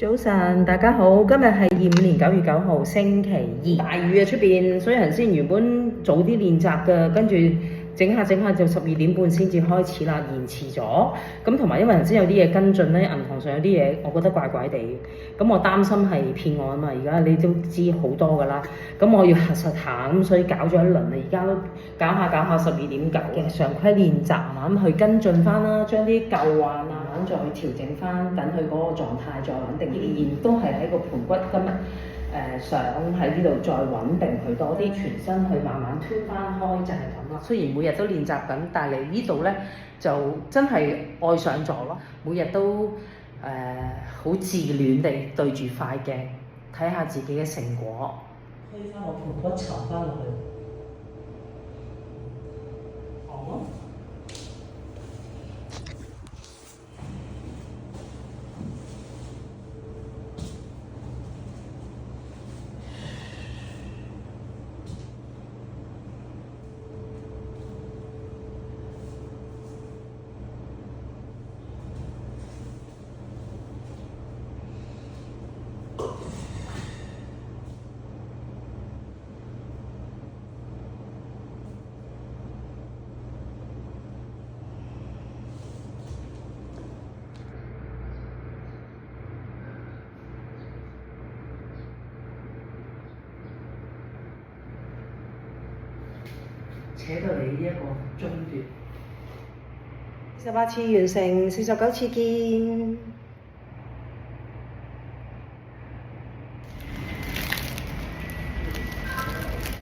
早晨，大家好。今日係25年9月9號星期二，大雨啊出邊，所以頭先原本早啲練習嘅，跟住整下就12點半先至開始啦，延遲咗。咁同埋因為頭先有啲嘢跟進咧，銀行上有啲嘢，我覺得怪怪地。咁我擔心係騙案啊嘛，而家你都知好多噶啦。咁我要核實下，咁所以搞咗一輪啦。而家都搞下12點9嘅常規練習啊，咁去跟進翻啦，將啲舊患啊再調整翻，等佢嗰個狀態再穩定。仍然都係喺個盤骨今日想喺呢度再穩定佢多啲，全身去慢慢推翻開就係咁啦。雖然每日都練習緊，但係嚟呢度咧就真係愛上咗咯。每日都好自戀地對住塊鏡睇下自己嘅成果，推翻我盤骨沉翻落去。好。扯到你呢一個中段，18次完成，49次見。